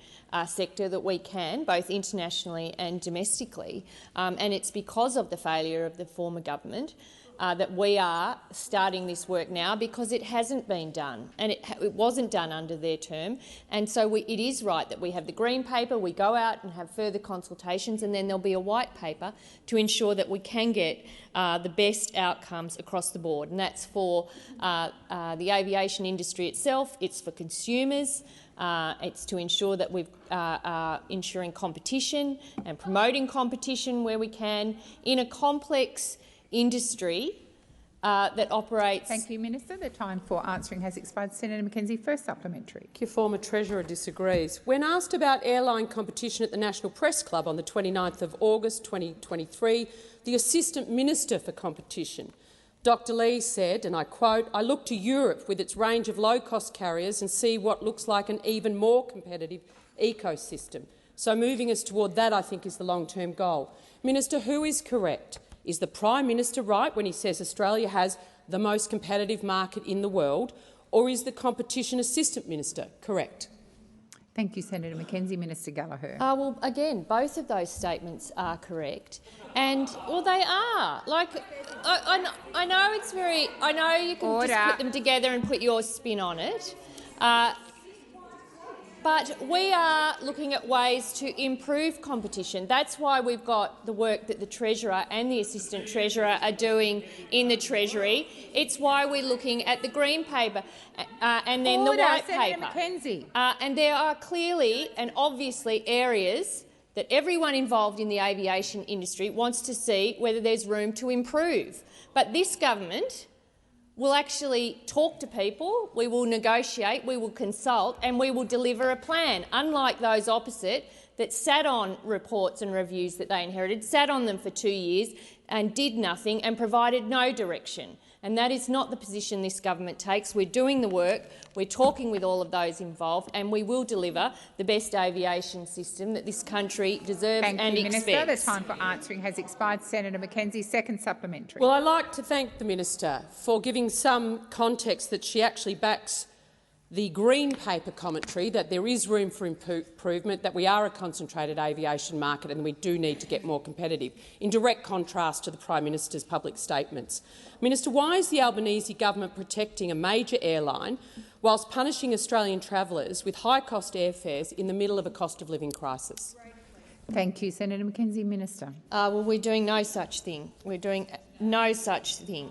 sector that we can, both internationally and domestically. And it's because of the failure of the former government that we are starting this work now, because it hasn't been done, and it wasn't done under their term. And so it is right that we have the green paper, we go out and have further consultations, and then there'll be a white paper to ensure that we can get the best outcomes across the board. And that's for the aviation industry itself, it's for consumers, it's to ensure that we're ensuring competition and promoting competition where we can in a complex industry that operates. Thank you, Minister. The time for answering has expired. Senator Mackenzie, first supplementary. Your former Treasurer disagrees. When asked about airline competition at the National Press Club on the 29th of August 2023, the Assistant Minister for Competition, Dr Lee, said, and I quote, "I look to Europe with its range of low-cost carriers and see what looks like an even more competitive ecosystem. So moving us toward that, I think, is the long-term goal." Minister, who is correct? Is the Prime Minister right when he says Australia has the most competitive market in the world, or is the Competition Assistant Minister correct? Thank you, Senator Mackenzie. Minister Gallagher. Well, again, both of those statements are correct, and well, they are. Like, I know it's very. I know you can just put them together and put your spin on it. But we are looking at ways to improve competition. That's why we've got the work that the Treasurer and the Assistant Treasurer are doing in the Treasury. It's why we're looking at the Green Paper and then the White Senator Paper. Mackenzie. And there are clearly and obviously areas that everyone involved in the aviation industry wants to see whether there's room to improve. But this government will actually talk to people, we will negotiate, we will consult, and we will deliver a plan, unlike those opposite that sat on reports and reviews that they inherited, sat on them for 2 years and did nothing and provided no direction. And that is not the position this government takes. We're doing the work, we're talking with all of those involved, and we will deliver the best aviation system that this country deserves and expects. Minister. The time for answering has expired. Senator Mackenzie, second supplementary. Well, I'd like to thank the minister for giving some context that she actually backs the Green Paper commentary that there is room for improvement, that we are a concentrated aviation market and we do need to get more competitive, in direct contrast to the Prime Minister's public statements. Minister, why is the Albanese government protecting a major airline whilst punishing Australian travellers with high-cost airfares in the middle of a cost-of-living crisis? Thank you. Senator Mackenzie. Minister. Well, we're doing no such thing. We're doing no such thing.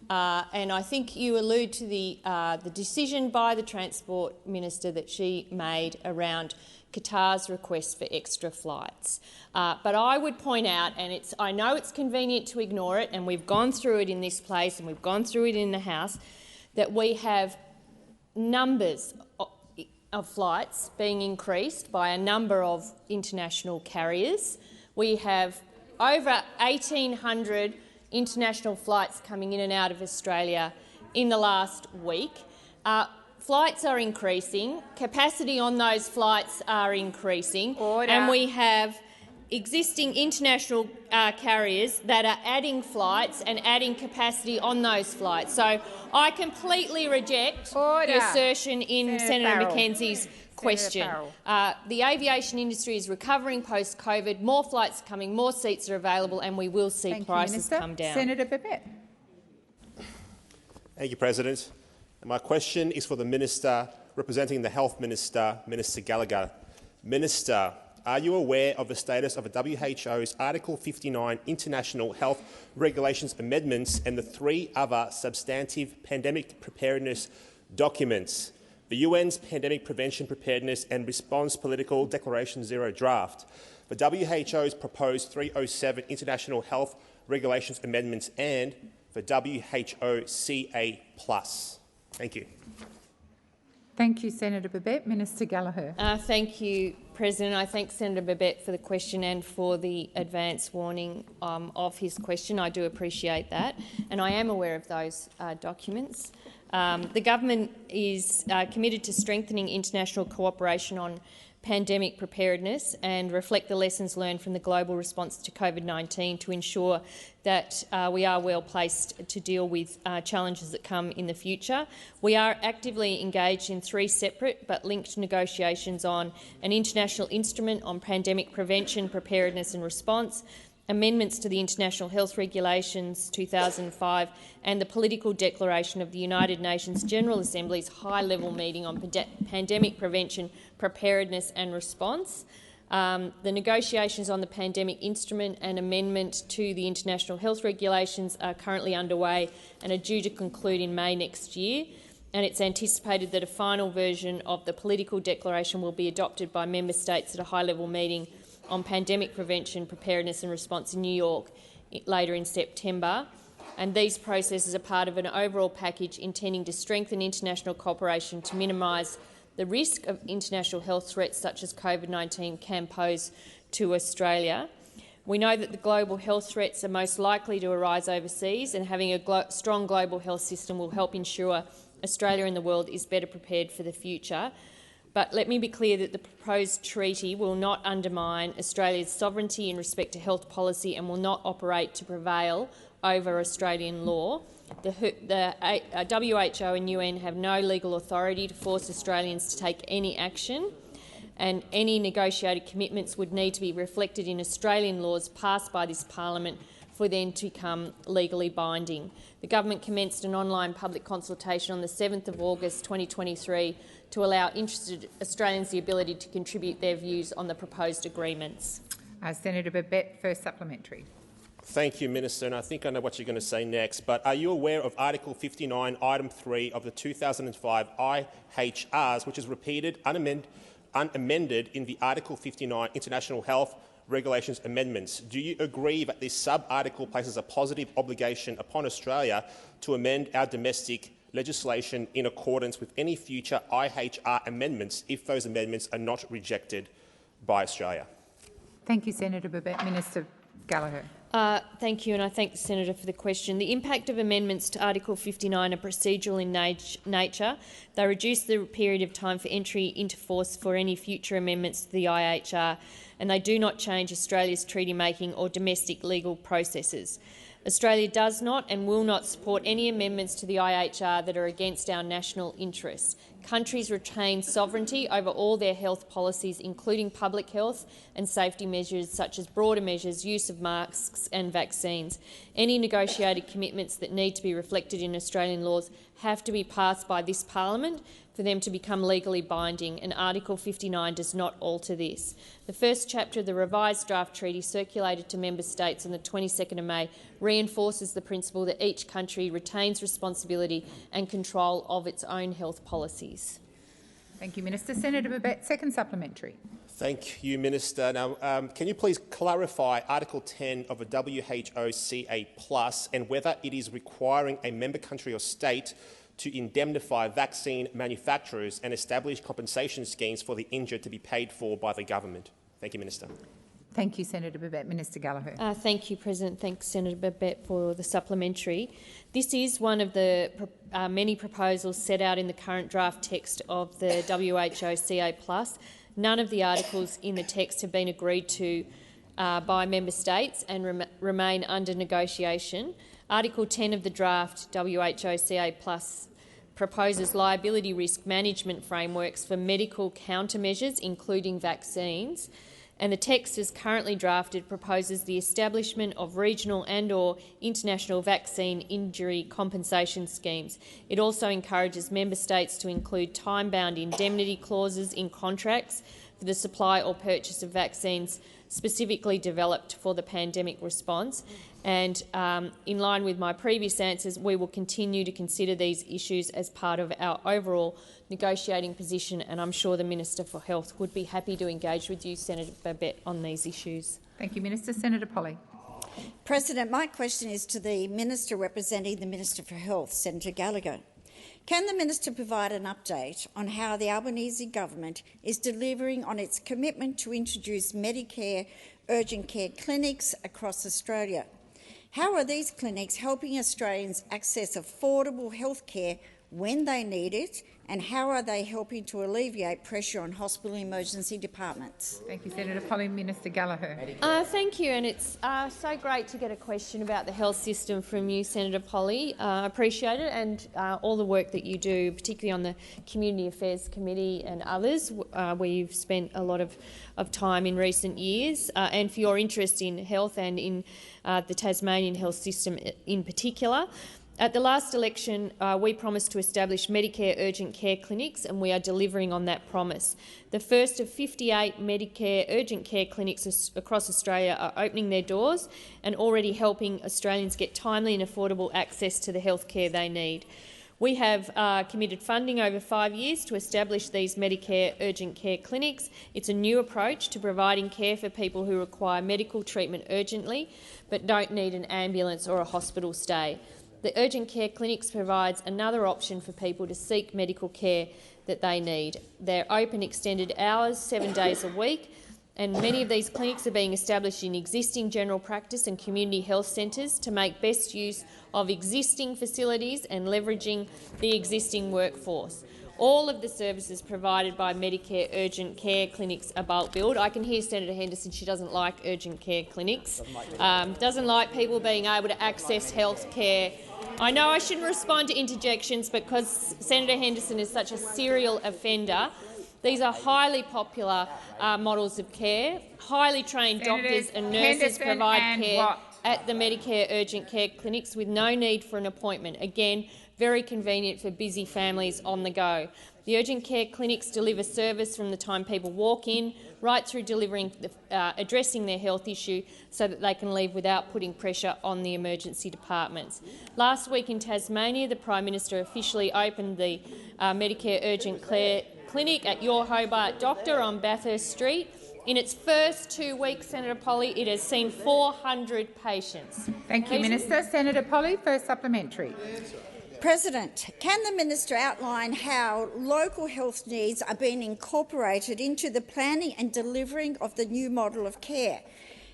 And I think you allude to the decision by the Transport Minister that she made around Qatar's request for extra flights. But I would point out, and I know it's convenient to ignore it, and we've gone through it in this place and we've gone through it in the House, that we have numbers of flights being increased by a number of international carriers. We have over 1,800 international flights coming in and out of Australia in the last week. Flights are increasing, capacity on those flights are increasing, and we have existing international carriers that are adding flights and adding capacity on those flights. So I completely reject the assertion in Senator Mackenzie's question. The aviation industry is recovering post-COVID. More flights are coming, more seats are available, and we will see prices come down. Senator Babet. Thank you, President. My question is for the Minister representing the Health Minister, Minister Gallagher. Minister, are you aware of the status of the WHO's Article 59 International Health Regulations Amendments and the 3 other substantive pandemic preparedness documents? The UN's Pandemic Prevention, Preparedness and Response Political Declaration Zero draft, the WHO's proposed 307 International Health Regulations Amendments and the WHO CA+. Thank you. Thank you, Senator Babet. Minister Gallagher. Thank you, President. I thank Senator Babet for the question and for the advance warning of his question. I do appreciate that, and I am aware of those documents. The government is committed to strengthening international cooperation on pandemic preparedness and reflect the lessons learned from the global response to COVID-19 to ensure that we are well placed to deal with challenges that come in the future. We are actively engaged in 3 separate but linked negotiations on an international instrument on pandemic prevention, preparedness and response, amendments to the International Health Regulations 2005 and the Political Declaration of the United Nations General Assembly's high-level meeting on pandemic prevention, preparedness and response. The negotiations on the pandemic instrument and amendment to the International Health Regulations are currently underway and are due to conclude in May next year. And it's anticipated that a final version of the Political Declaration will be adopted by member states at a high-level meeting on pandemic prevention, preparedness and response in New York later in September. And these processes are part of an overall package intending to strengthen international cooperation to minimise the risk of international health threats such as COVID-19 can pose to Australia. We know that the global health threats are most likely to arise overseas, and having a strong global health system will help ensure Australia and the world is better prepared for the future. But let me be clear that the proposed treaty will not undermine Australia's sovereignty in respect to health policy and will not operate to prevail over Australian law. The WHO and UN have no legal authority to force Australians to take any action, and any negotiated commitments would need to be reflected in Australian laws passed by this parliament for them to become legally binding. The government commenced an online public consultation on the 7th of August 2023 to allow interested Australians the ability to contribute their views on the proposed agreements. Senator Babet, first supplementary. Thank you, Minister, and I think I know what you're going to say next, but are you aware of Article 59, Item 3 of the 2005 IHRs, which is repeated, unamended in the Article 59 International Health Regulations Amendments? Do you agree that this sub-article places a positive obligation upon Australia to amend our domestic legislation in accordance with any future IHR amendments if those amendments are not rejected by Australia? Thank you, Senator Babet. Minister Gallagher. Thank you, and I thank the Senator for the question. The impact of amendments to Article 59 are procedural in nature. They reduce the period of time for entry into force for any future amendments to the IHR, and they do not change Australia's treaty-making or domestic legal processes. Australia does not and will not support any amendments to the IHR that are against our national interests. countries retain sovereignty over all their health policies, including public health and safety measures such as broader measures, use of masks and vaccines. Any negotiated commitments that need to be reflected in Australian laws have to be passed by this parliament for them to become legally binding, and Article 59 does not alter this. The first chapter of the revised draft treaty circulated to member states on the 22nd of May reinforces the principle that each country retains responsibility and control of its own health policies. Thank you, Minister. Senator Babet, second supplementary. Thank you, Minister. Now, can you please clarify Article 10 of the WHO CA+ and whether it is requiring a member country or state to indemnify vaccine manufacturers and establish compensation schemes for the injured to be paid for by the government? Thank you, Minister. Thank you, Senator Babet. Minister Gallagher. Thank you, President. Thanks, Senator Babet, for the supplementary. This is one of the many proposals set out in the current draft text of the WHO CA+. None of the articles in the text have been agreed to by member states and remain under negotiation. Article 10 of the draft WHO CA+ proposes liability risk management frameworks for medical countermeasures, including vaccines, and the text as currently drafted proposes the establishment of regional and/or international vaccine injury compensation schemes. It also encourages member states to include time-bound indemnity clauses in contracts for the supply or purchase of vaccines specifically developed for the pandemic response. And in line with my previous answers, we will continue to consider these issues as part of our overall negotiating position, and I'm sure the Minister for Health would be happy to engage with you, Senator Babet, on these issues. Thank you, Minister. Senator Polley. President, my question is to the Minister representing the Minister for Health, Senator Gallagher. Can the Minister provide an update on how the Albanese government is delivering on its commitment to introduce Medicare urgent care clinics across Australia? How are these clinics helping Australians access affordable health care when they need it, and how are they helping to alleviate pressure on hospital emergency departments? Thank you, Senator Polley. Minister Gallagher. Thank you, and it's so great to get a question about the health system from you, Senator Polley. I appreciate it, and all the work that you do, particularly on the Community Affairs Committee and others, where you've spent a lot of time in recent years, and for your interest in health and in the Tasmanian health system in particular. At the last election, we promised to establish Medicare urgent care clinics, and we are delivering on that promise. The first of 58 Medicare urgent care clinics across Australia are opening their doors and already helping Australians get timely and affordable access to the health care they need. We have committed funding over 5 years to establish these Medicare urgent care clinics. It's a new approach to providing care for people who require medical treatment urgently but don't need an ambulance or a hospital stay. The urgent care clinics provides another option for people to seek medical care that they need. They're open extended hours, 7 days a week, and many of these clinics are being established in existing general practice and community health centres to make best use of existing facilities and leveraging the existing workforce. All of the services provided by Medicare urgent care clinics are bulk billed. I can hear Senator Henderson, she doesn't like urgent care clinics, doesn't like people being able to access health care. I know I shouldn't respond to interjections, but because Senator Henderson is such a serial offender, these are highly popular models of care. Highly trained doctors and nurses provide care at the Medicare urgent care clinics with no need for an appointment. Again, very convenient for busy families on the go. The urgent care clinics deliver service from the time people walk in right through addressing their health issue so that they can leave without putting pressure on the emergency departments. Last week in Tasmania, the Prime Minister officially opened the Medicare urgent care clinic at Your Hobart Doctor on Bathurst Street. In its first 2 weeks, Senator Polley, it has seen 400 patients. Thank you, Minister. Senator Polley, first supplementary. President, can the Minister outline how local health needs are being incorporated into the planning and delivering of the new model of care?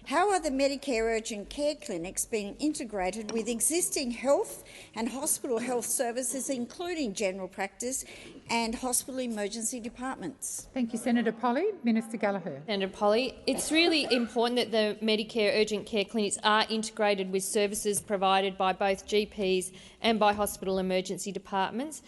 How are the Medicare urgent care clinics being integrated with existing health and hospital health services, including general practice and hospital emergency departments? Thank you, Senator Polley. Minister Gallagher. Senator Polley, it's really important that the Medicare urgent care clinics are integrated with services provided by both GPs and by hospital emergency departments.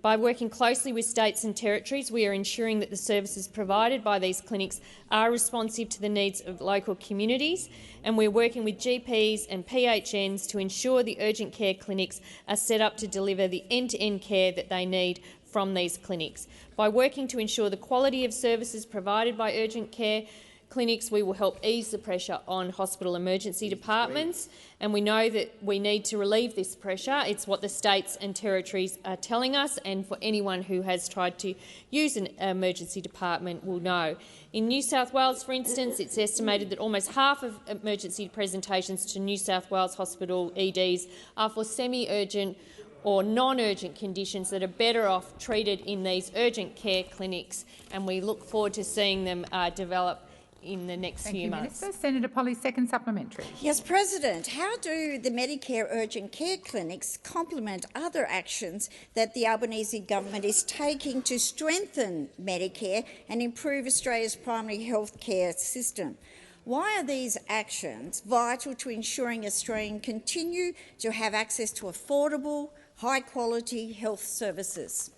By working closely with states and territories, we are ensuring that the services provided by these clinics are responsive to the needs of local communities, and we're working with GPs and PHNs to ensure the urgent care clinics are set up to deliver the end-to-end care that they need from these clinics. By working to ensure the quality of services provided by urgent care clinics, we will help ease the pressure on hospital emergency departments, and we know that we need to relieve this pressure. It's what the states and territories are telling us, and for anyone who has tried to use an emergency department will know. In New South Wales, for instance, it's estimated that almost half of emergency presentations to New South Wales hospital EDs are for semi-urgent or non-urgent conditions that are better off treated in these urgent care clinics, and we look forward to seeing them develop in the next few months. Minister. Senator Polley, second supplementary. Yes, President. How do the Medicare urgent care clinics complement other actions that the Albanese government is taking to strengthen Medicare and improve Australia's primary health care system? Why are these actions vital to ensuring Australians continue to have access to affordable, high-quality health services?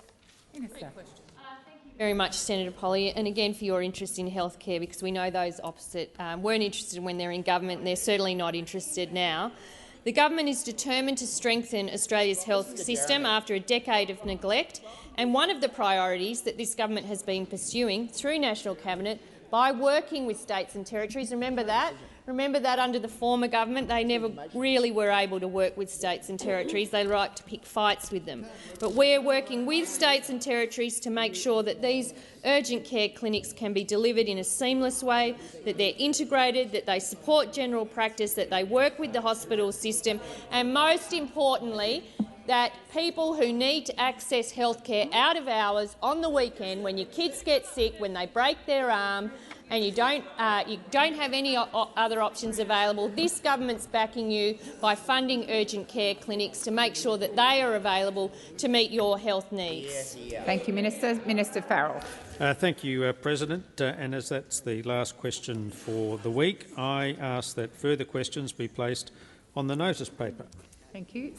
Minister. Very much, Senator Polley, and again for your interest in healthcare, because we know those opposite weren't interested when they're in government, and they're certainly not interested now. The government is determined to strengthen Australia's health system after a decade of neglect, and one of the priorities that this government has been pursuing through National Cabinet by working with states and territories. Remember that under the former government they never really were able to work with states and territories. They like to pick fights with them. But we're working with states and territories to make sure that these urgent care clinics can be delivered in a seamless way, that they're integrated, that they support general practice, that they work with the hospital system, and most importantly, that people who need to access healthcare out of hours on the weekend, when your kids get sick, when they break their arm, and you don't have any other options available, this government's backing you by funding urgent care clinics to make sure that they are available to meet your health needs. Thank you, Minister. Minister Farrell. Thank you, President. And as that's the last question for the week, I ask that further questions be placed on the notice paper. Thank you.